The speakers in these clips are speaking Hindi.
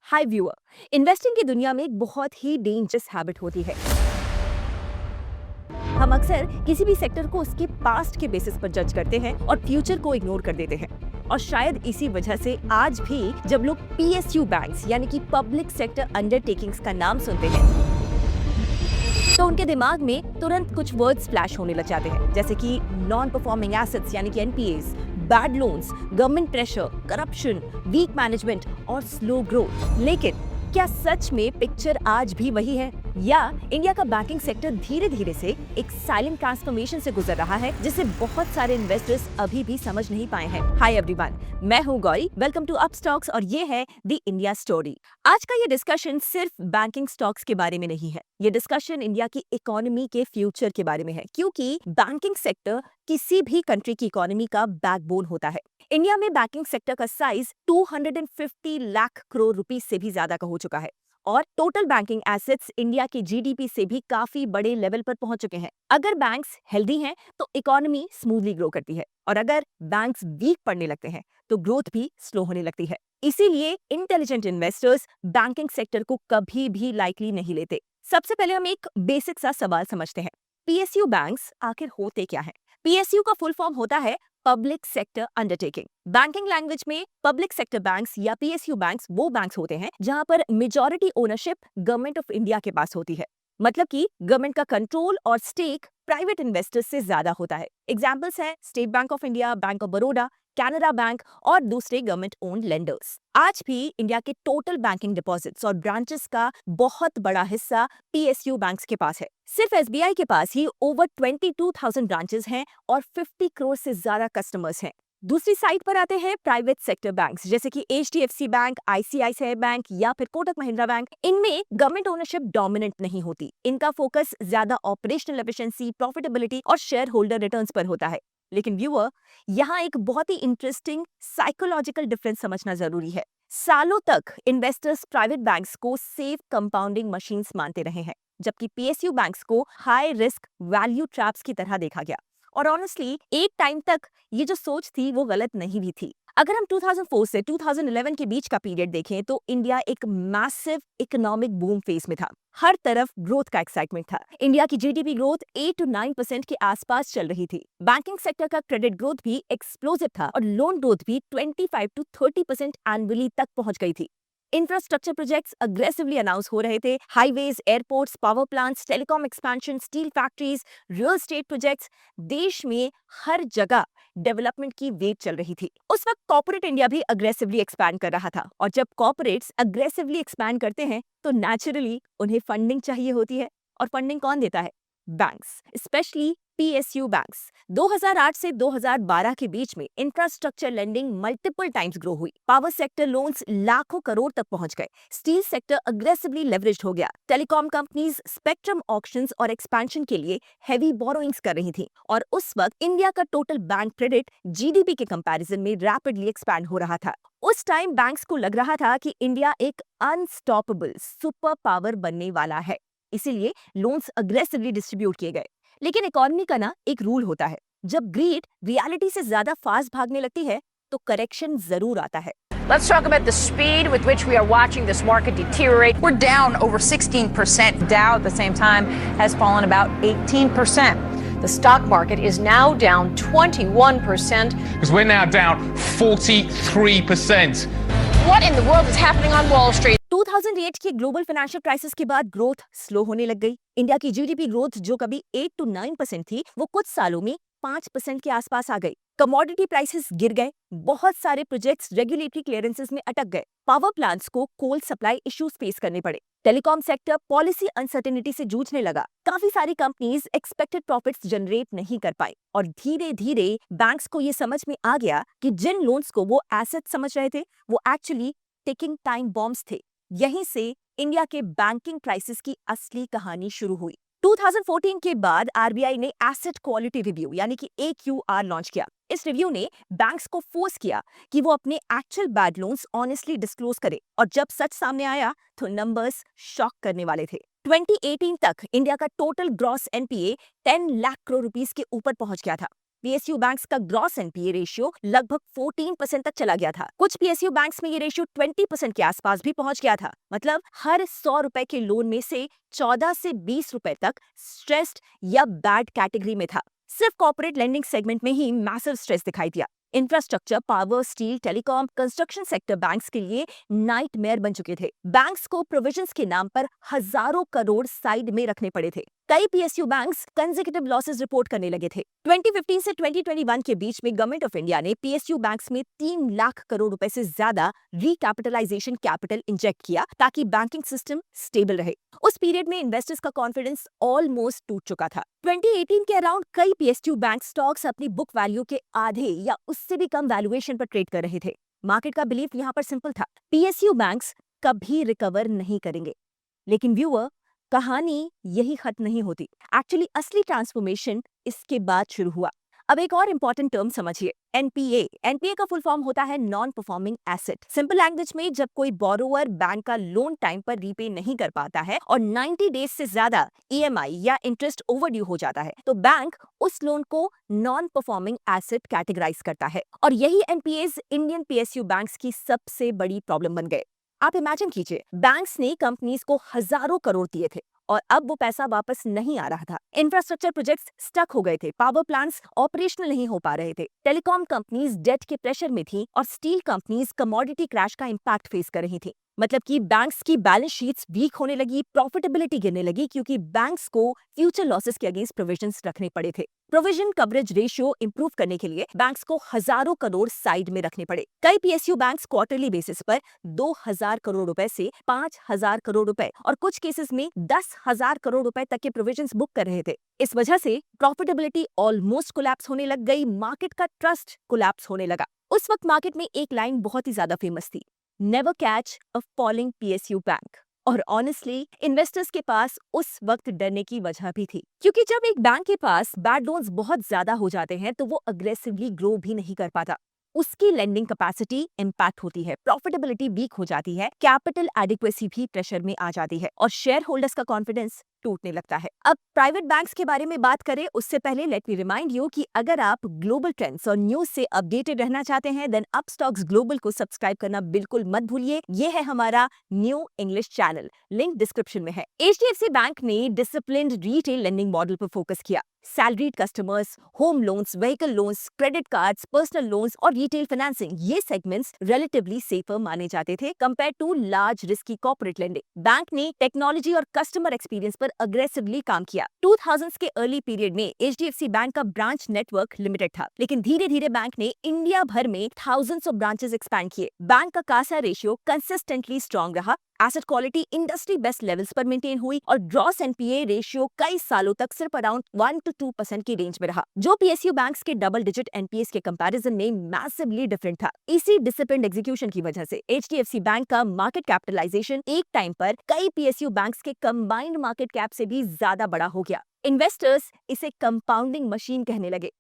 हाय व्यूअर, इन्वेस्टिंग की दुनिया में एक बहुत ही डेंजरस हैबिट होती है। हम अक्सर किसी भी सेक्टर को उसके पास्ट के बेसिस पर जज करते हैं और फ्यूचर को इग्नोर कर देते हैं। और शायद इसी वजह से आज भी जब लोग पीएसयू बैंक्स यानी कि पब्लिक सेक्टर अंडरटेकिंग्स का नाम सुनते हैं तो उनके दिमाग में तुरंत कुछ वर्ड्स फ्लैश होने लग जाते हैं, जैसे कि नॉन परफॉर्मिंग एसेट्स यानी कि NPAs, bad loans, government pressure, corruption, weak management और स्लो ग्रोथ। लेकिन क्या सच में पिक्चर आज भी वही है, या इंडिया का बैंकिंग सेक्टर धीरे धीरे से एक साइलेंट ट्रांसफॉर्मेशन से गुजर रहा है जिसे बहुत सारे इन्वेस्टर्स अभी भी समझ नहीं पाए हैं? हाय एवरीवन, मैं हूं Gauri, welcome to Upstox और ये है द इंडिया स्टोरी। आज का ये डिस्कशन सिर्फ बैंकिंग स्टॉक्स के बारे में नहीं है, ये डिस्कशन इंडिया की इकोनॉमी के फ्यूचर के बारे में है, क्योंकि बैंकिंग सेक्टर किसी भी कंट्री की इकोनॉमी का बैकबोन होता है। इंडिया में बैंकिंग सेक्टर का साइज 250 लाख करोड़ रुपीस से भी ज्यादा का हो चुका है और टोटल बैंकिंग एसेट्स इंडिया के जीडीपी से भी काफी बड़े लेवल पर पहुंच चुके हैं। अगर बैंक्स हेल्दी हैं तो इकोनॉमी स्मूथली ग्रो करती है, और अगर बैंक्स वीक पड़ने लगते हैं तो ग्रोथ भी स्लो होने लगती है। इसीलिए इंटेलिजेंट इन्वेस्टर्स बैंकिंग सेक्टर को कभी भी लाइटली नहीं लेते। सबसे पहले हम एक बेसिक सा सवाल समझते हैं, पीएसयू बैंक्स आखिर होते क्या हैं? पीएसयू का फुल फॉर्म होता है public sector undertaking. Banking language में पब्लिक सेक्टर बैंक्स या पीएसयू बैंक्स वो बैंक्स होते हैं जहां पर majority ownership government of India के पास होती है, मतलब कि गवर्नमेंट का कंट्रोल और स्टेक प्राइवेट इन्वेस्टर्स से ज्यादा होता है। एग्जांपल्स हैं state bank of India, bank of Baroda, Canara bank और दूसरे गवर्नमेंट ओन्ड लेंडर्स। आज भी इंडिया के टोटल बैंकिंग डिपॉजिट्स और ब्रांचेस का बहुत बड़ा हिस्सा पीएसयू बैंक्स के पास है। सिर्फ एसबीआई के पास ही ओवर 22,000 ब्रांचेस हैं और 50 करोड़ से ज्यादा कस्टमर्स हैं। दूसरी साइड पर आते हैं प्राइवेट सेक्टर बैंक्स, जैसे कि एचडीएफसी बैंक, आईसीआईसीआई बैंक या फिर कोटक महिंद्रा बैंक। इनमें गवर्नमेंट ओनरशिप डोमिनेंट नहीं होती, इनका फोकस ज्यादा ऑपरेशनल एफिशिएंसी, प्रॉफिटेबिलिटी और शेयर होल्डर रिटर्न्स पर होता है। लेकिन व्यूअर, यहाँ एक बहुत ही इंटरेस्टिंग साइकोलॉजिकल डिफरेंस समझना जरूरी है। सालों तक इन्वेस्टर्स प्राइवेट बैंक्स को सेफ कंपाउंडिंग मशीन्स मानते रहे हैं, जबकि पीएसयू बैंक्स को हाई रिस्क वैल्यू ट्रैप्स की तरह देखा गया। और ऑनेस्टली एक टाइम तक ये जो सोच थी वो गलत नहीं भी थी। अगर हम 2004 से 2011 के बीच का पीरियड देखें तो इंडिया एक मैसिव इकोनॉमिक बूम फेज में था। हर तरफ ग्रोथ का एक्साइटमेंट था। इंडिया की जीडीपी ग्रोथ 8 to 9% के आसपास चल रही थी। बैंकिंग सेक्टर का क्रेडिट ग्रोथ भी एक्सप्लोसिव था और लोन ग्रोथ भी 25 to 30% एनुअली तक पहुंच गई थी। इंफ्रास्ट्रक्चर प्रोजेक्ट्स अग्रेसिवली अनाउंस हो रहे थे। Highways, airports, power plants, telecom expansion, steel factories, real estate projects, देश में हर जगह डेवलपमेंट की वेव चल रही थी। उस वक्त कॉर्पोरेट इंडिया भी अग्रेसिवली एक्सपैंड कर रहा था, और जब कॉर्पोरेट्स अग्रेसिवली एक्सपैंड करते हैं तो नेचुरली उन्हें फंडिंग चाहिए होती है। और फंडिंग कौन देता है? Banks, specially PSU banks. 2008 से 2012 के बीच में infrastructure lending multiple times grow हुई। पावर सेक्टर लोन्स लाखों करोड़ तक पहुंच गए। स्टील सेक्टर अग्रेसिवली लेवरेज्ड हो गया। टेलीकॉम कंपनीज स्पेक्ट्रम ऑक्शंस और एक्सपेंशन के लिए हेवी बोरोइंग्स कर रही थी। और उस वक्त इंडिया का टोटल बैंक क्रेडिट जीडीपी के कंपैरिजन में रैपिडली एक्सपैंड हो रहा था। उस टाइम बैंक्स को लग रहा था कि इंडिया एक अनस्टॉपेबल सुपर पावर बनने वाला है, इसीलिए लोन्स अग्रेसिवली डिस्ट्रीब्यूट किए गए। लेकिन इकोनॉमी का ना एक रूल होता है, जब ग्रीड रियलिटी से ज्यादा फास्ट भागने लगती है तो करेक्शन जरूर आता है। Let's talk about the speed with which we are watching this market deteriorate. We're down over 16%. Dow at the same time has fallen about 18%. The stock market is now down 21%. Because we're now down 43%. What in the world is happening on Wall Street? 2008 की ग्लोबल फाइनेंशियल क्राइसिस के बाद ग्रोथ स्लो होने लग गई। इंडिया की जीडीपी ग्रोथ जो कभी 8 to 9% थी, वो कुछ सालों में 5% के आसपास आ गई। कमोडिटी प्राइसेस गिर गए। बहुत सारे प्रोजेक्ट्स रेगुलेटरी क्लियरेंसेस में अटक गए। पावर प्लांट्स को कोल सप्लाई इश्यूज फेस करने पड़े। टेलीकॉम सेक्टर पॉलिसी अनसर्टेनिटी से जूझने लगा। काफी सारी कंपनीज एक्सपेक्टेड प्रॉफिट्स जनरेट नहीं कर पाई, और धीरे धीरे बैंक्स को ये समझ में आ गया कि जिन लोन्स को वो एसेट समझ रहे थे वो एक्चुअली टिकिंग टाइम बॉम्ब्स थे। यहीं से इंडिया के बैंकिंग क्राइसिस की असली कहानी शुरू हुई। 2014 के बाद आरबीआई ने एसेट क्वालिटी रिव्यू यानी कि AQR लॉन्च किया। इस रिव्यू ने बैंक्स को फोर्स किया कि वो अपने actual bad loans honestly disclose करे, और जब सच सामने आया तो नंबर्स शॉक करने वाले थे। 2018 तक इंडिया का total gross NPA 10 lakh crore rupees के ऊपर पहुंच गया था। पीएसयू बैंक्स का ग्रॉस एनपीए रेशियो लगभग 14% तक चला गया था। कुछ पीएसयू बैंक्स में ये रेशियो 20% के आसपास भी पहुंच गया था। मतलब हर 100 रुपए के लोन में से 14 से 20 रुपए तक स्ट्रेस्ड या बैड कैटेगरी में था। सिर्फ कॉर्पोरेट लेंडिंग सेगमेंट में ही मैसिव स्ट्रेस दिखाई दिया। Infrastructure, power, steel, telecom, construction sector banks के लिए नाइटमेयर बन चुके थे। बैंक्स को प्रोविजंस के नाम पर हजारों करोड़ साइड में रखने पड़े थे। कई PSU banks consecutive losses report करने लगे थे। 2015 से 2021 के बीच में गवर्नमेंट ऑफ इंडिया ने पीएसयू बैंक्स में 3 लाख करोड़ रुपए से ज्यादा रिकैपिटलाइजेशन कैपिटल इंजेक्ट किया ताकि बैंकिंग सिस्टम स्टेबल रहे। उस पीरियड में इन्वेस्टर्स का कॉन्फिडेंस ऑलमोस्ट टूट चुका था। 2018 के अराउंड कई पीएसयू बैंक स्टॉक्स अपनी बुक वैल्यू के आधे या उससे भी कम वैल्यूएशन पर ट्रेड कर रहे थे। मार्केट का बिलीफ यहाँ पर सिंपल था, पीएसयू बैंक्स कभी रिकवर नहीं करेंगे। लेकिन व्यूअर, कहानी यही खत्म नहीं होती। एक्चुअली असली ट्रांसफॉर्मेशन इसके बाद शुरू हुआ। अब एक और इंपॉर्टेंट टर्म समझिए, एनपीए। एनपीए का फुल फॉर्म होता है non performing asset. Simple language में जब कोई बोरोवर बैंक का लोन टाइम पर रीपे नहीं कर पाता है और 90 डेज से ज्यादा ईएमआई या इंटरेस्ट ओवरड्यू हो जाता है, तो बैंक उस लोन को नॉन परफॉर्मिंग एसेट कैटेगराइज करता है। और यही एनपीएज इंडियन पीएसयू बैंक्स की सबसे बड़ी प्रॉब्लम बन गए। आप इमेजिन कीजिए, बैंक्स ने कंपनीज को हजारों करोड़ दिए थे और अब वो पैसा वापस नहीं आ रहा था। इंफ्रास्ट्रक्चर प्रोजेक्ट्स स्टक हो गए थे, पावर प्लांट्स ऑपरेशनल नहीं हो पा रहे थे, टेलीकॉम कंपनीज डेट के प्रेशर में थी और स्टील कंपनीज कमोडिटी क्रैश का इंपैक्ट फेस कर रही थी। मतलब कि बैंक्स की बैलेंस शीट्स वीक होने लगी, प्रॉफिटेबिलिटी गिरने लगी, क्योंकि बैंक्स को फ्यूचर लॉसेस के अगेंस्ट प्रोविजंस रखने पड़े थे। प्रोविजन कवरेज रेशियो इंप्रूव करने के लिए बैंक्स को हजारों करोड़ साइड में रखने पड़े। कई पीएसयू बैंक्स क्वार्टरली बेसिस पर 2000 करोड़ रुपए से 5000 करोड़ रुपए और कुछ केसेस में 10,000 करोड़ रुपए तक के प्रोविजंस बुक कर रहे थे। इस वजह से प्रॉफिटेबिलिटी ऑलमोस्ट कोलैप्स होने लग गई, मार्केट का ट्रस्ट कोलैप्स होने लगा। उस वक्त मार्केट में एक लाइन बहुत ही ज्यादा फेमस थी, never catch a falling PSU bank. और ऑनेस्टली इन्वेस्टर्स के पास उस वक्त डरने की वजह भी थी, क्योंकि जब एक बैंक के पास बैड लोन्स बहुत ज्यादा हो जाते हैं तो वो अग्रेसिवली ग्रो भी नहीं कर पाता। उसकी लेंडिंग कैपेसिटी इंपैक्ट होती है, प्रॉफिटेबिलिटी वीक हो जाती है, कैपिटल एडिक्वेसी भी प्रेशर में आ जाती है और शेयर होल्डर्स का कॉन्फिडेंस टूटने लगता है। अब प्राइवेट बैंक्स के बारे में बात करें उससे पहले लेट मी रिमाइंड यू कि अगर आप ग्लोबल ट्रेंड्स और न्यूज से अपडेटेड रहना चाहते हैं देन अपस्टॉक्स ग्लोबल को सब्सक्राइब करना बिल्कुल मत भूलिए। ये है हमारा new English channel, link description में है। एचडीएफसी बैंक ने डिसिप्लिन्ड रिटेल लेंडिंग मॉडल पर फोकस किया। Salaried customers, home loans, vehicle loans, credit cards, personal loans और रिटेल फाइनेंसिंग, ये सेगमेंट्स रिलेटिवली सेफर माने जाते थे compare to large risky corporate lending. Bank ने टेक्नोलॉजी और कस्टमर एक्सपीरियंस पर अग्रेसिवली काम किया। 2000s के अर्ली पीरियड में एचडीएफसी बैंक का ब्रांच नेटवर्क लिमिटेड था, लेकिन धीरे धीरे बैंक ने इंडिया भर में थाउजेंड्स ऑफ ब्रांचेस एक्सपैंड किए। बैंक का कासा रेशियो कंसिस्टेंटली स्ट्रॉन्ग रहा, asset quality industry best levels पर मेंटेन हुई और ग्रॉस एनपीए रेशियो कई सालों तक सिर्फ अराउंड 1 to 2% की रेंज में रहा, जो पीएसयू बैंक्स के डबल डिजिट एनपीएस के कंपैरिजन में मैसिवली डिफरेंट था। इसी डिसिप्लिन्ड एग्जीक्यूशन की वजह से एचडीएफसी बैंक का मार्केट कैपिटलाइजेशन एक टाइम पर कई पीएसयू बैंक्स के कंबाइंड मार्केट कैप से भी ज्यादा बड़ा हो गया। इन्वेस्टर्स इसे कंपाउंडिंग मशीन कहने लगे।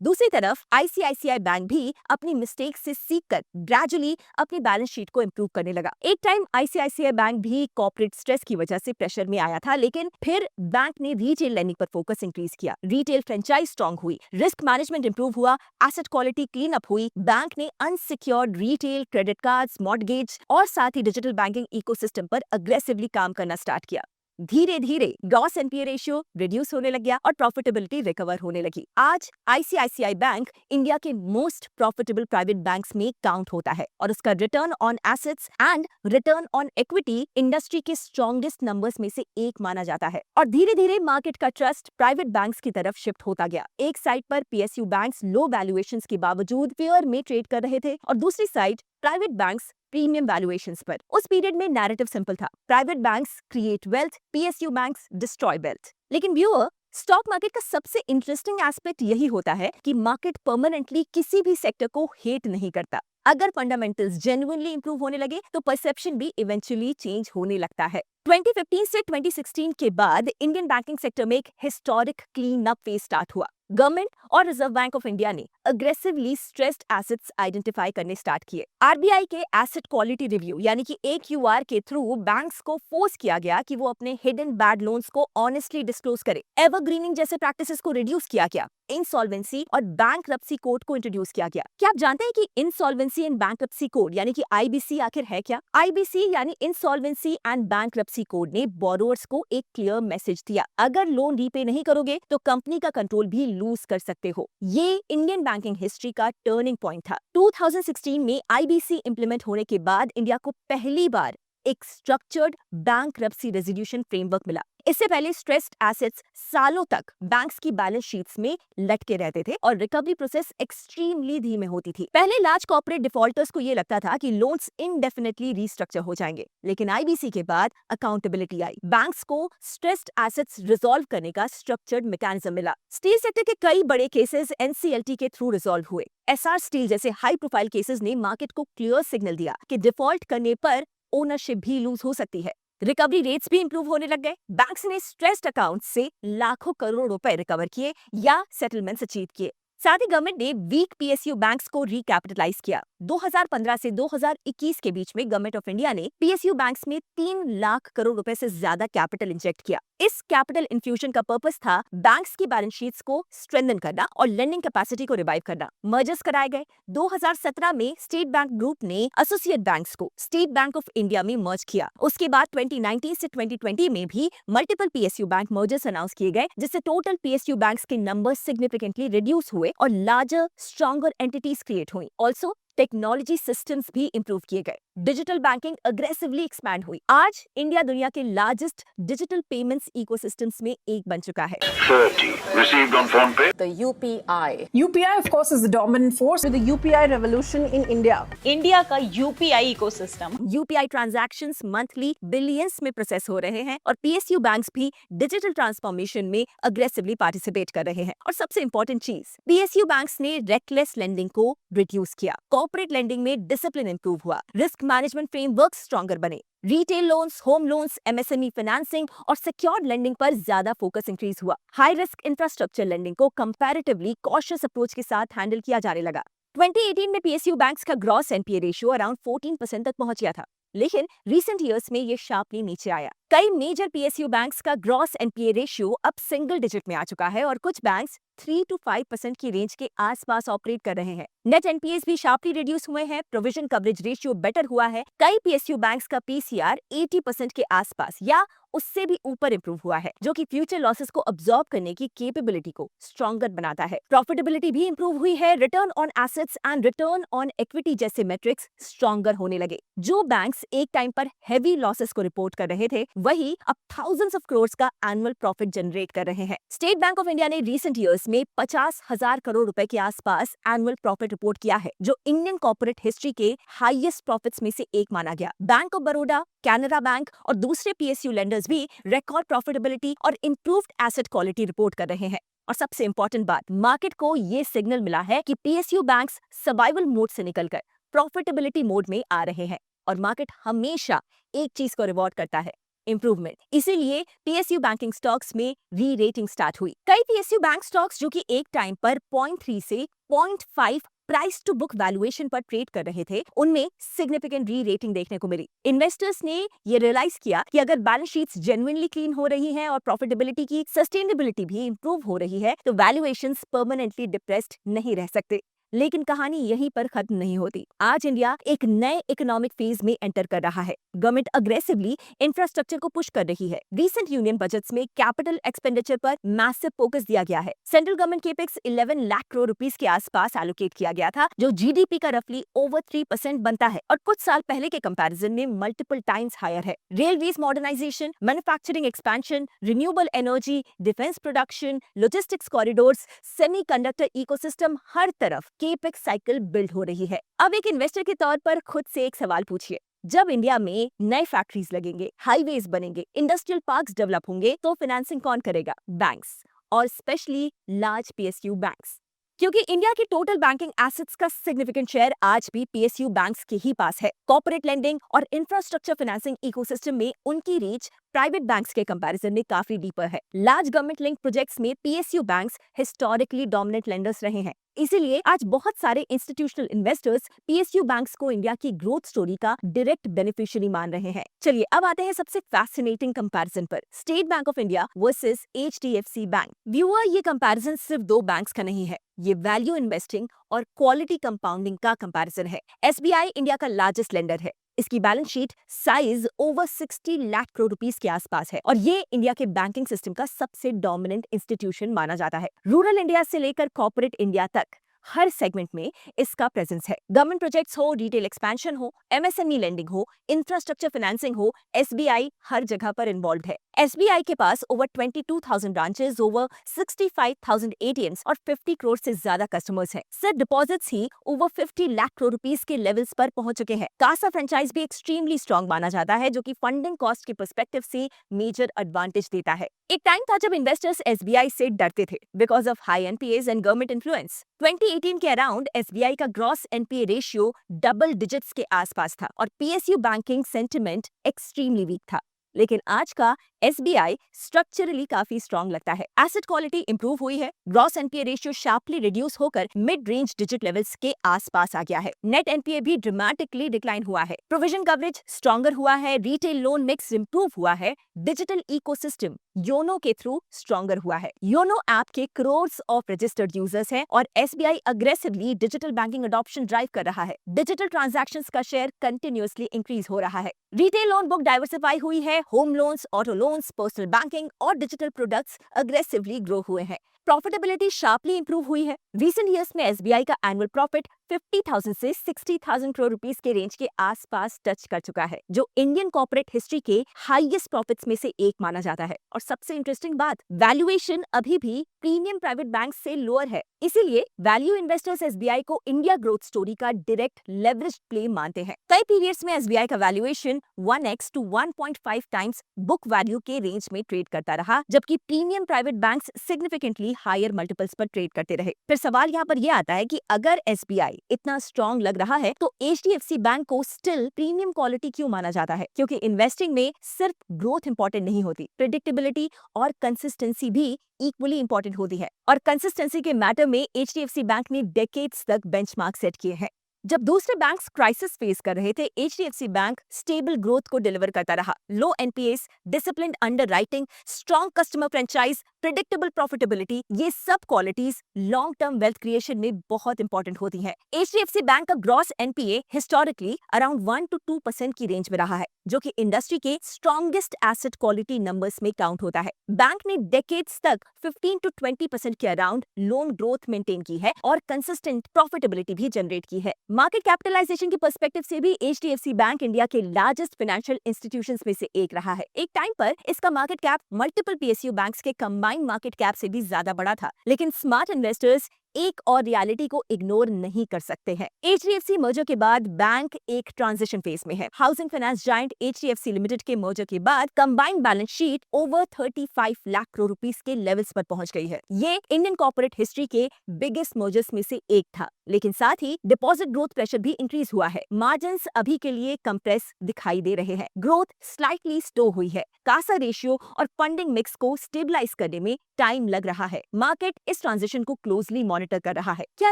दूसरी तरफ आईसीआईसीआई बैंक भी अपनी मिस्टेक से सीखकर ग्रेजुअली अपनी बैलेंस शीट को इंप्रूव करने लगा। एक टाइम आईसीआईसीआई बैंक भी कॉर्पोरेट स्ट्रेस की वजह से प्रेशर में आया था, लेकिन फिर बैंक ने रिटेल लेंडिंग पर फोकस इंक्रीज किया। रिटेल फ्रेंचाइज स्ट्रॉन्ग हुई, रिस्क मैनेजमेंट इंप्रूव हुआ, एसेट क्वालिटी क्लीन अप हुई। बैंक ने unsecured retail, credit cards, mortgage और साथ ही डिजिटल बैंकिंग इकोसिस्टम पर अग्रेसिवली काम करना स्टार्ट किया। धीरे धीरे ग्रॉस एनपीए रेशियो रिड्यूस होने लग गया और प्रॉफिटेबिलिटी रिकवर होने लगी। आज आईसीआईसीआई बैंक इंडिया के मोस्ट प्रॉफिटेबल प्राइवेट बैंक्स में काउंट होता है और उसका return on assets and return on equity industry के स्ट्रॉन्गेस्ट नंबर्स में से एक माना जाता है। और धीरे धीरे मार्केट का ट्रस्ट प्राइवेट बैंक्स की तरफ शिफ्ट होता गया। एक साइड पर पीएसयू बैंक्स लो वैल्यूएशंस के बावजूद फेयर में ट्रेड कर रहे थे और दूसरी side private banks premium valuations पर। उस पीरियड में नैरेटिव सिंपल था, private banks create wealth, PSU banks destroy wealth. लेकिन व्यूअर, स्टॉक मार्केट का सबसे इंटरेस्टिंग एस्पेक्ट यही होता है कि मार्केट परमानेंटली किसी भी सेक्टर को हेट नहीं करता। अगर फंडामेंटल्स जेन्युइनली इंप्रूव होने लगे तो परसेप्शन भी इवेंचुअली चेंज होने लगता है। 2015 से 2016 के बाद इंडियन बैंकिंग सेक्टर में एक historic clean up phase start हुआ। गवर्नमेंट और रिजर्व बैंक ऑफ इंडिया ने अग्रेसिवली स्ट्रेस्ड एसेट्स आइडेंटिफाई करने स्टार्ट किए। आरबीआई के एसेट क्वालिटी रिव्यू यानी कि AQR के थ्रू बैंक्स को फोर्स किया गया कि वो अपने हिडन बैड लोन्स को ऑनेस्टली डिस्क्लोज करे। एवरग्रीनिंग जैसे प्रैक्टिसेस को रिड्यूस किया गया। इंसॉल्वेंसी और बैंकरप्सी कोड को इंट्रोड्यूस किया गया। क्या आप जानते हैं कि इंसॉल्वेंसी एंड बैंकरप्सी कोड यानी कि IBC आखिर है क्या? IBC यानी इंसॉल्वेंसी एंड बैंकरप्सी कोड ने बोरोअर्स को एक क्लियर मैसेज दिया, अगर लोन रीपे नहीं करोगे तो कंपनी का कंट्रोल भी लूज कर सकते हो। ये इंडियन बैंकिंग हिस्ट्री का टर्निंग पॉइंट था। 2016 में IBC इंप्लीमेंट होने के बाद इंडिया को पहली बार एक स्ट्रक्चर्ड बैंकरप्सी रेजोल्यूशन फ्रेमवर्क मिला। इससे पहले स्ट्रेस्ड एसेट्स सालों तक बैंक्स की बैलेंस शीट्स में लटके रहते थे और रिकवरी प्रोसेस एक्सट्रीमली धीमे होती थी। पहले लार्ज कॉर्पोरेट डिफॉल्टर्स को ये लगता था कि लोन्स इनडेफिनेटली रीस्ट्रक्चर हो जाएंगे, लेकिन IBC के बाद अकाउंटेबिलिटी आई। बैंक्स को स्ट्रेस्ड एसेट्स रिजॉल्व करने का स्ट्रक्चर्ड मैकेनिज्म मिला। स्टील सेक्टर के कई बड़े केसेस NCLT के थ्रू रिजॉल्व हुए। SR स्टील जैसे हाई प्रोफाइल केसेस ने मार्केट को क्लियर सिग्नल दिया कि डिफॉल्ट करने पर ओनरशिप भी लूज हो सकती है। रिकवरी रेट्स भी इंप्रूव होने लग गए। बैंक्स ने स्ट्रेस्ड अकाउंट्स से लाखों करोड़ रुपए रिकवर किए या सेटलमेंट्स अचीव किए। साथ ही गवर्नमेंट ने वीक PSU बैंक्स को रिकैपिटलाइज किया। 2015 से 2021 के बीच में गवर्नमेंट ऑफ इंडिया ने PSU बैंक्स में 3 लाख करोड़ रुपए से ज्यादा कैपिटल इंजेक्ट किया। इस कैपिटल इन्फ्यूजन का पर्पस था बैंक्स की बैलेंस शीट्स को स्ट्रेंथन करना और लेंडिंग कैपेसिटी को रिवाइव करना। मर्जर्स कराए गए। 2017 में स्टेट बैंक ग्रुप ने एसोसिएट बैंक्स को स्टेट बैंक ऑफ इंडिया में मर्ज किया। उसके बाद 2019 से 2020 में भी multiple PSU bank mergers announce किए गए, जिससे टोटल PSU बैंक्स के नंबर सिग्निफिकेंटली रिड्यूस हुए और लार्जर स्ट्रॉन्गर एंटिटीज क्रिएट हुई। ऑल्सो टेक्नोलॉजी सिस्टम्स भी इंप्रूव किए गए। डिजिटल बैंकिंग अग्रेसिवली एक्सपैंड हुई। आज इंडिया दुनिया के लार्जेस्ट डिजिटल पेमेंट्स इकोसिस्टम्स में एक बन चुका है। 30 received on PhonePe. The UPI. UPI, of course, is the dominant force with the UPI revolution in India. India का UPI ecosystem UPI transactions monthly billions में प्रोसेस हो रहे हैं और PSU बैंक्स भी डिजिटल ट्रांसफॉर्मेशन में अग्रेसिवली पार्टिसिपेट कर रहे हैं। और सबसे इंपॉर्टेंट चीज, PSU बैंक्स ने रेकलेस लेंडिंग को रिड्यूस किया। कॉर्पोरेट लेंडिंग में डिसिप्लिन इंप्रूव हुआ। रिस्क मैनेजमेंट फ्रेमवर्क स्ट्रॉन्गर बने। Retail loans, home loans, MSME financing और सिक्योर्ड लेंडिंग पर ज्यादा फोकस इंक्रीज हुआ। हाई रिस्क इंफ्रास्ट्रक्चर लेंडिंग को कंपैरेटिवली कॉशियस अप्रोच के साथ हैंडल किया जाने लगा। 2018 में PSU बैंक्स का ग्रॉस NPA रेशियो अराउंड 14% तक पहुंच गया था, लेकिन रिसेंट ईयर्स में ये शार्पली नीचे आया। कई मेजर PSU बैंक्स का ग्रॉस NPA रेशियो अब सिंगल डिजिट में आ चुका है और कुछ बैंक्स 3 to 5% की रेंज के आसपास ऑपरेट कर रहे हैं। नेट NPAs भी शार्पली रिड्यूस हुए हैं। प्रोविजन कवरेज रेशियो बेटर हुआ है। कई PSU बैंक्स का PCR 80% के आसपास या उससे भी ऊपर इंप्रूव हुआ है, जो कि फ्यूचर लॉसेस को अब्सॉर्ब करने की कैपेबिलिटी को स्ट्रॉन्गर बनाता है। प्रॉफिटेबिलिटी भी इंप्रूव हुई है। Return on assets and return on equity जैसे मेट्रिक्स स्ट्रॉन्गर होने लगे। जो बैंक्स एक टाइम पर हैवी लॉसेस को रिपोर्ट कर रहे थे, वही अब थाउजेंड्स ऑफ करोड़ का एनुअल प्रॉफिट जनरेट कर रहे हैं। स्टेट बैंक ऑफ इंडिया ने रीसेंट ईयर्स में 50,000 करोड़ रुपए के आसपास एनुअल प्रॉफिट रिपोर्ट किया है, जो इंडियन कॉर्पोरेट हिस्ट्री के हाईएस्ट प्रॉफिट्स में से एक माना गया। Bank of Baroda, Canara bank और दूसरे PSU लेंडर्स भी रिकॉर्ड प्रॉफिटेबिलिटी और इंप्रूव्ड एसेट क्वालिटी रिपोर्ट कर रहे हैं। और सबसे इंपॉर्टेंट बात, मार्केट को ये सिग्नल मिला है कि PSU बैंक्स सर्वाइवल मोड से निकलकर प्रॉफिटेबिलिटी मोड में आ रहे हैं और मार्केट हमेशा एक चीज को रिवॉर्ड करता है, इंप्रूवमेंट। इसीलिए PSU बैंकिंग स्टॉक्स में री रेटिंग स्टार्ट हुई। कई PSU बैंक स्टॉक्स जो कि एक टाइम पर 0.3 से 0.5 प्राइस टू बुक वैल्यूएशन पर ट्रेड कर रहे थे, उनमें सिग्निफिकेंट री रेटिंग देखने को मिली। इन्वेस्टर्स ने ये रियलाइज किया कि अगर बैलेंस शीट्स जेन्युइनली क्लीन हो रही हैं और प्रॉफिटेबिलिटी की सस्टेनेबिलिटी भी इंप्रूव हो रही है, तो वैल्यूएशंस परमानेंटली डिप्रेस्ड नहीं रह सकते। लेकिन कहानी यहीं पर खत्म नहीं होती। आज इंडिया एक नए इकोनॉमिक फेज में एंटर कर रहा है। गवर्नमेंट अग्रेसिवली इंफ्रास्ट्रक्चर को पुश कर रही है। रीसेंट यूनियन बजट्स में कैपिटल एक्सपेंडिचर पर मैसिव फोकस दिया गया है। Central government capex 11 lakh crore rupees के आसपास एलोकेट किया गया था, जो GDP का रफली ओवर 3% बनता है और कुछ साल पहले के कंपैरिजन में मल्टीपल टाइम्स हायर है। Railways modernisation, manufacturing expansion, renewable energy, defence production, logistics corridors, semiconductor ecosystem, हर तरफ केपेक्स साइकिल बिल्ड हो रही है। अब एक इन्वेस्टर के तौर पर खुद से एक सवाल पूछिए, जब इंडिया में नए फैक्ट्रीज लगेंगे, हाईवेज बनेंगे, इंडस्ट्रियल पार्क्स डेवलप होंगे, तो फाइनेंसिंग कौन करेगा? बैंक्स, और स्पेशली लार्ज PSU बैंक्स। क्योंकि इंडिया की टोटल बैंकिंग एसेट्स का सिग्निफिकेंट शेयर आज भी PSU बैंक्स के ही पास है। कॉर्पोरेट लेंडिंग और इंफ्रास्ट्रक्चर फाइनेंसिंग इकोसिस्टम में उनकी रीच प्राइवेट बैंक्स के कंपैरिजन में काफी डीपर है। लार्ज गवर्नमेंट लिंक प्रोजेक्ट्स में PSU banks historically dominant lenders रहे हैं। इसीलिए आज बहुत सारे इंस्टीट्यूशनल इन्वेस्टर्स पीएसयू बैंक्स को इंडिया की ग्रोथ स्टोरी का डायरेक्ट बेनिफिशियरी मान रहे हैं। चलिए अब आते हैं सबसे फैसिनेटिंग कंपैरिजन पर, state bank of India versus HDFC bank. Viewer, ये कंपैरिजन सिर्फ दो बैंक्स का नहीं है, ये वैल्यू इन्वेस्टिंग और क्वालिटी कंपाउंडिंग का कंपैरिजन है। एसबीआई इंडिया का लार्जेस्ट लेंडर है। इसकी balance sheet size over 60 lakh crore rupees के आसपास है और ये इंडिया के बैंकिंग सिस्टम का सबसे डोमिनेंट इंस्टीट्यूशन माना जाता है। रूरल इंडिया से लेकर कॉर्पोरेट इंडिया तक हर सेगमेंट में इसका प्रेजेंस है। गवर्नमेंट प्रोजेक्ट्स हो, रिटेल एक्सपेंशन हो, एमएसएमई लेंडिंग हो, इंफ्रास्ट्रक्चर फाइनेंसिंग हो, एसबीआई हर जगह पर इन्वॉल्व है। एसबीआई के पास ओवर 22,000 ब्रांचेस, ओवर 65,000 एटीएम्स और 50 करोड़ से ज्यादा कस्टमर्स हैं। सिर्फ डिपॉजिट्स ही ओवर 50 लाख करोड़ रुपीस के लेवल्स पर पहुंच चुके हैं। कासा फ्रेंचाइज भी एक्सट्रीमली स्ट्रॉन्ग माना जाता है, जो कि फंडिंग कॉस्ट के पर्सपेक्टिव से मेजर एडवांटेज देता है। एक टाइम था जब इन्वेस्टर्स एसबीआई से डरते थे because of high NPAs and government influence. 2018 के अराउंड एसबीआई का gross NPA ratio double digits के आसपास था और PSU banking sentiment extremely weak था। लेकिन आज का एसबीआई स्ट्रक्चरली काफी स्ट्रॉन्ग लगता है। एसेट क्वालिटी इंप्रूव हुई है, gross NPA ratio sharply reduce होकर मिड रेंज डिजिट लेवल्स के आसपास आ गया है। नेट एनपीए भी ड्रामेटिकली डिक्लाइन हुआ है। प्रोविजन कवरेज स्ट्रॉन्गर हुआ है, रिटेल लोन मिक्स इंप्रूव हुआ है, डिजिटल इकोसिस्टम योनो के थ्रू स्ट्रॉन्गर हुआ है। योनो ऐप के करोड्स ऑफ रजिस्टर्ड यूजर्स हैं और SBI aggressively digital banking adoption drive कर रहा है। डिजिटल ट्रांजैक्शंस का शेयर कंटिन्यूअसली इंक्रीज हो रहा है। रिटेल लोन बुक डाइवर्सिफाई हुई है, home loans, auto loans, personal banking और डिजिटल प्रोडक्ट्स अग्रेसिवली ग्रो हुए हैं। प्रॉफिटेबिलिटी शार्पली इंप्रूव हुई है। रीसेंट ईयर्स में एसबीआई का एनुअल प्रॉफिट 50,000 से 60,000 करोड़ रुपीस के रेंज के आसपास टच कर चुका है, जो इंडियन कॉर्पोरेट हिस्ट्री के हाईएस्ट प्रॉफिट्स में से एक माना जाता है। और सबसे इंटरेस्टिंग बात, वैल्यूएशन अभी भी प्रीमियम प्राइवेट बैंक से लोअर है। इसीलिए वैल्यू इन्वेस्टर्स एसबीआई को इंडिया ग्रोथ स्टोरी का डायरेक्ट लेवरेज प्ले मानते हैं। कई पीरियड्स में एसबीआई का valuation 1x to 1.5 times book value के रेंज में ट्रेड करता रहा, जबकि premium private banks significantly higher multiples पर ट्रेड करते रहे। फिर सवाल यहाँ पर यह आता है कि अगर एसबीआई इतना स्ट्रॉन्ग लग रहा है तो एचडीएफसी बैंक को स्टिल प्रीमियम क्वालिटी क्यों माना जाता है? क्योंकि इन्वेस्टिंग में सिर्फ ग्रोथ इंपॉर्टेंट नहीं होती, प्रेडिक्टेबिलिटी और कंसिस्टेंसी भी इक्वली इंपॉर्टेंट होती है। और कंसिस्टेंसी के मैटर में एचडीएफसी बैंक ने डेकेड्स तक बेंचमार्क सेट किए हैं। जब दूसरे बैंक्स क्राइसिस फेस कर रहे थे, एचडीएफसी बैंक स्टेबल ग्रोथ को डिलीवर करता रहा। Low NPAs, disciplined underwriting, strong customer franchise, predictable profitability, ये सब qualities long term wealth creation में बहुत इंपॉर्टेंट होती हैं। एचडीएफसी बैंक का gross NPA historically around 1 to 2% की रेंज में रहा है, जो कि इंडस्ट्री के स्ट्रॉन्गेस्ट एसेट क्वालिटी नंबर्स में काउंट होता है। बैंक ने डेकेड्स तक 15 to 20% के अराउंड लोन ग्रोथ मेंटेन की है और कंसिस्टेंट प्रॉफिटेबिलिटी भी जनरेट की है। मार्केट कैपिटलाइजेशन की पर्सपेक्टिव से भी एचडीएफसी बैंक इंडिया के लार्जेस्ट फाइनेंशियल इंस्टीट्यूशंस में से एक रहा है। एक टाइम पर इसका market cap multiple PSU banks के कंबाइंड मार्केट कैप से भी ज्यादा बड़ा था, लेकिन स्मार्ट इन्वेस्टर्स एक और रियलिटी को इग्नोर नहीं कर सकते हैं। एचडीएफसी मर्जर के बाद बैंक एक ट्रांजिशन फेज में है। Housing finance giant HDFC limited के मर्जर के बाद combined balance sheet over 35 lakh crore rupees के लेवल्स पर पहुंच गई है। ये इंडियन कॉर्पोरेट हिस्ट्री के बिगेस्ट मर्जर्स में से एक था, लेकिन साथ ही डिपॉजिट ग्रोथ प्रेशर भी इंक्रीज हुआ है। मार्जिन्स अभी के लिए कंप्रेस दिखाई दे रहे हैं। ग्रोथ स्लाइटली स्लो हुई है। कासा रेशियो और फंडिंग मिक्स को स्टेबलाइज करने में टाइम लग रहा है। मार्केट इस ट्रांजिशन को क्लोजली मॉनिटर कर रहा है। क्या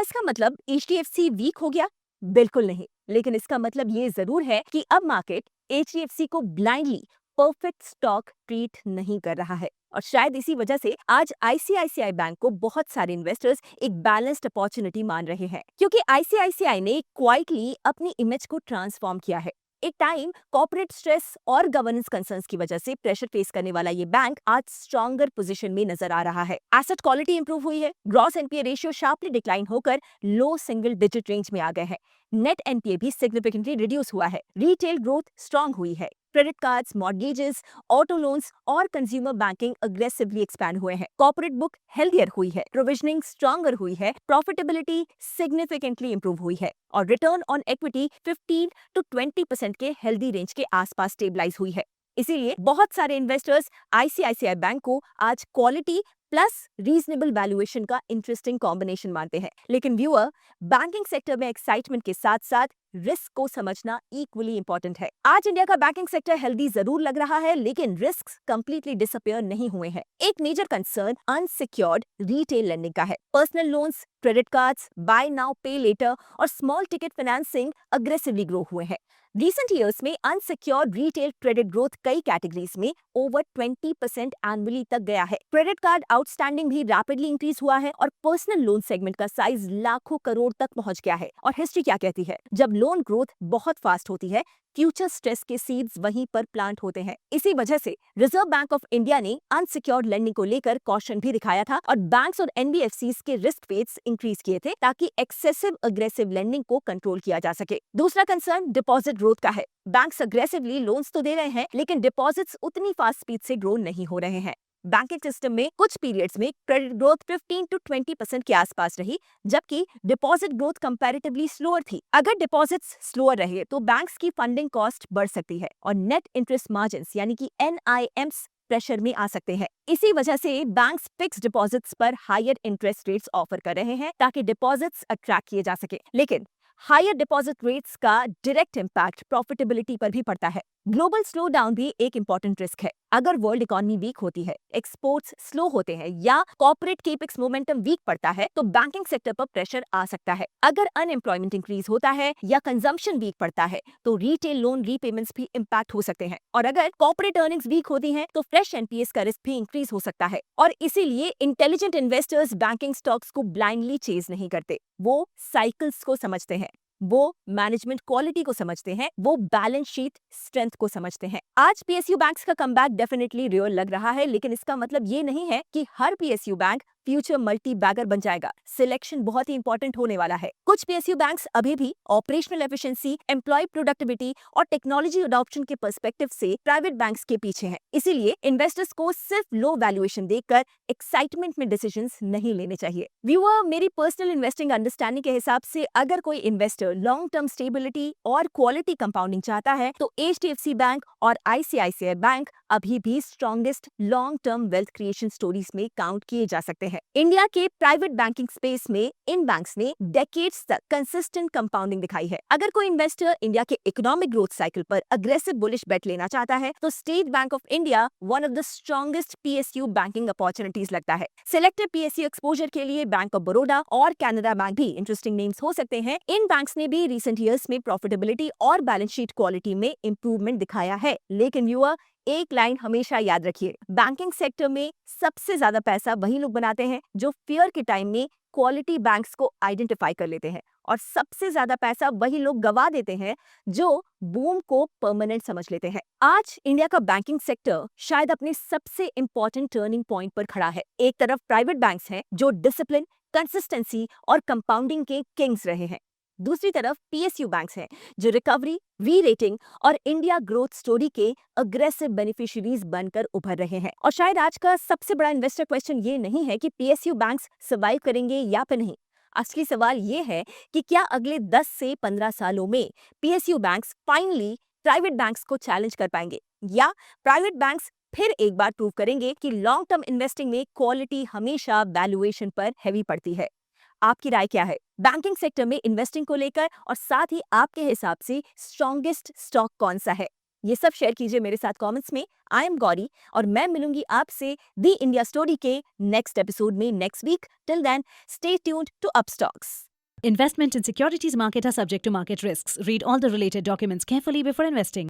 इसका मतलब एचडीएफसी वीक हो गया? बिल्कुल नहीं, लेकिन इसका मतलब ये जरूर है कि अब मार्केट एचडीएफसी को ब्लाइंडली परफेक्ट स्टॉक ट्रीट नहीं कर रहा है। और शायद इसी वजह से आज आईसीआईसीआई बैंक को बहुत सारे इन्वेस्टर्स एक बैलेंस्ड अपॉर्चुनिटी मान रहे हैं, क्योंकि आईसीआईसीआई ने क्वाइटली अपनी इमेज को ट्रांसफॉर्म किया है। एक टाइम कॉर्पोरेट स्ट्रेस और गवर्नेंस कंसर्न्स की वजह से प्रेशर फेस करने वाला ये बैंक आज स्ट्रॉन्गर पोजीशन में नजर आ रहा है। एसेट क्वालिटी इंप्रूव हुई है। Gross NPA ratio sharply decline होकर लो सिंगल डिजिट रेंज में आ गए हैं। नेट एनपीए भी सिग्निफिकेंटली रिड्यूस हुआ है। रिटेल ग्रोथ स्ट्रॉन्ग हुई है। Credit cards, mortgages, auto loans और कंज्यूमर बैंकिंग अग्रेसिवली एक्सपैंड हुए हैं। कॉर्पोरेट बुक हेल्थियर हुई है। प्रोविजनिंग स्ट्रॉन्गर हुई है। प्रॉफिटेबिलिटी सिग्निफिकेंटली इंप्रूव हुई है और रिटर्न ऑन इक्विटी 15 to 20% के हेल्दी रेंज के आसपास स्टेबलाइज हुई है। इसीलिए बहुत सारे इन्वेस्टर्स आईसीआईसीआई बैंक को आज क्वालिटी प्लस रीजनेबल वैल्यूएशन का इंटरेस्टिंग कॉम्बिनेशन मानते हैं। लेकिन व्यूअर, बैंकिंग सेक्टर में एक्साइटमेंट के साथ साथ रिस्क को समझना इक्वली इंपॉर्टेंट है। आज इंडिया का बैंकिंग सेक्टर हेल्दी जरूर लग रहा है, लेकिन रिस्क कंप्लीटली डिसअपियर नहीं हुए हैं। एक major concern unsecured retail lending का है। Personal loans, credit cards, buy now pay later और small ticket financing aggressively grow हुए हैं। रिसेंट ईयर्स में अनसिक्योर्ड रिटेल क्रेडिट ग्रोथ कई कैटेगरीज में ओवर 20% एनुअली तक गया है। क्रेडिट कार्ड आउटस्टैंडिंग भी रैपिडली इंक्रीज हुआ है और पर्सनल लोन सेगमेंट का साइज लाखों करोड़ तक पहुंच गया है। और हिस्ट्री क्या कहती है? जब लोन ग्रोथ बहुत फास्ट होती है, फ्यूचर स्ट्रेस के सीड्स वहीं पर प्लांट होते हैं। इसी वजह से रिजर्व बैंक ऑफ इंडिया ने अनसिक्योर्ड लेंडिंग को लेकर कॉशन भी दिखाया था और बैंक्स और एनबीएफसीज के रिस्क वेट्स इंक्रीज किए थे ताकि एक्सेसिव अग्रेसिव लेंडिंग को कंट्रोल किया जा सके। दूसरा कंसर्न डिपॉजिट ग्रोथ का है। बैंक्स अग्रेसिवली लोन्स तो दे रहे हैं, लेकिन डिपॉजिट्स उतनी फास्ट स्पीड से ग्रो नहीं हो रहे हैं। बैंकिंग सिस्टम में कुछ पीरियड्स में क्रेडिट ग्रोथ 15 to 20% के आसपास रही, जबकि डिपॉजिट ग्रोथ कंपैरेटिवली स्लोअर थी। अगर डिपॉजिट्स स्लोअर रहे तो बैंक्स की फंडिंग कॉस्ट बढ़ सकती है और नेट इंटरेस्ट मार्जिन्स यानी कि NIMs प्रेशर में आ सकते हैं। इसी वजह से बैंक्स फिक्स डिपॉजिट्स पर हायर इंटरेस्ट रेट्स ऑफर कर रहे हैं ताकि डिपॉजिट्स अट्रैक्ट किए जा सके। लेकिन हायर डिपॉजिट रेट्स का डायरेक्ट इम्पैक्ट प्रॉफिटेबिलिटी पर भी पड़ता है। ग्लोबल स्लो डाउन भी एक इंपॉर्टेंट रिस्क है। अगर वर्ल्ड इकोनॉमी वीक होती है, एक्सपोर्ट्स स्लो होते हैं या कॉर्पोरेट केपेक्स मोमेंटम वीक पड़ता है तो बैंकिंग सेक्टर पर प्रेशर आ सकता है। अगर अनएम्प्लॉयमेंट इंक्रीज होता है या कंजम्पशन वीक पड़ता है तो रिटेल लोन रीपेमेंट्स भी इम्पैक्ट हो सकते हैं। और अगर कॉर्पोरेट अर्निंग्स वीक होती हैं तो फ्रेश एनपीएस का रिस्क भी इंक्रीज हो सकता है। और इसीलिए इंटेलिजेंट इन्वेस्टर्स बैंकिंग स्टॉक्स को ब्लाइंडली चेज नहीं करते। वो साइकिल्स को समझते हैं, वो मैनेजमेंट क्वालिटी को समझते हैं, वो बैलेंस शीट स्ट्रेंथ को समझते हैं। आज पीएसयू बैंक्स का कमबैक डेफिनेटली रियल लग रहा है, लेकिन इसका मतलब ये नहीं है कि हर PSU bank future multi bagger बन जाएगा। सिलेक्शन बहुत ही इंपॉर्टेंट होने वाला है। कुछ पीएसयू बैंक्स अभी भी ऑपरेशनल एफिशिएंसी, एम्प्लॉय प्रोडक्टिविटी और टेक्नोलॉजी अडॉप्शन के पर्सपेक्टिव से प्राइवेट बैंक्स के पीछे हैं। इसीलिए इन्वेस्टर्स को सिर्फ लो वैल्यूएशन देखकर एक्साइटमेंट में डिसीजंस नहीं लेने चाहिए। व्यूअर, मेरी पर्सनल इन्वेस्टिंग अंडरस्टैंडिंग के हिसाब से अगर कोई इन्वेस्टर लॉन्ग टर्म स्टेबिलिटी और क्वालिटी कंपाउंडिंग चाहता है तो HDFC बैंक और ICICI बैंक अभी भी strongest long term wealth creation stories में काउंट किए जा सकते हैं। इंडिया के प्राइवेट बैंकिंग स्पेस में इन बैंक्स ने डेकेड्स तक कंसिस्टेंट कंपाउंडिंग दिखाई है। अगर कोई इन्वेस्टर इंडिया के इकोनॉमिक ग्रोथ साइकिल पर अग्रेसिव बुलिश बेट लेना चाहता है तो state bank of India one of the strongest PSU banking opportunities लगता है। सिलेक्टिव PSU एक्सपोजर के लिए बैंक ऑफ बड़ौदा और कैनरा बैंक भी इंटरेस्टिंग नेम्स हो सकते हैं। इन बैंक्स ने भी रिसेंट ईयर्स में प्रॉफिटेबिलिटी और बैलेंस शीट क्वालिटी में इंप्रूवमेंट दिखाया है। लेकिन व्यूअर, एक लाइन हमेशा याद रखिए, बैंकिंग सेक्टर में सबसे ज्यादा पैसा वही लोग बनाते हैं जो फियर के टाइम में क्वालिटी बैंक्स को आइडेंटिफाई कर लेते हैं, और सबसे ज्यादा पैसा वही लोग गवा देते हैं जो बूम को परमानेंट समझ लेते हैं। आज इंडिया का बैंकिंग सेक्टर शायद अपने सबसे इंपॉर्टेंट टर्निंग पॉइंट पर खड़ा है। एक तरफ प्राइवेट बैंक्स हैं जो डिसिप्लिन, कंसिस्टेंसी और कंपाउंडिंग के किंग्स रहे हैं। दूसरी तरफ PSU बैंक्स हैं जो रिकवरी, री-रेटिंग और इंडिया ग्रोथ स्टोरी के अग्रेसिव बेनिफिशियरीज बनकर उभर रहे हैं। और शायद आज का सबसे बड़ा इन्वेस्टर क्वेश्चन ये नहीं है कि PSU बैंक्स सर्वाइव करेंगे या फिर नहीं। असली सवाल ये है कि क्या अगले 10 से 15 सालों में PSU banks finally private banks को चैलेंज कर पाएंगे, या प्राइवेट बैंक्स फिर एक बार प्रूव करेंगे कि लॉन्ग टर्म इन्वेस्टिंग में क्वालिटी हमेशा वैल्यूएशन पर हैवी पड़ती है। आपकी राय क्या है बैंकिंग सेक्टर में इन्वेस्टिंग को लेकर, और साथ ही आपके हिसाब से स्ट्रॉन्गेस्ट स्टॉक कौन सा है? ये सब शेयर कीजिए मेरे साथ कमेंट्स में। आई एम गौरी और मैं मिलूंगी आपसे दी इंडिया स्टोरी के नेक्स्ट एपिसोड में next week. Till then, stay tuned to Upstocks. Investment in securities market are subject to market risks. Read all the related documents carefully before investing.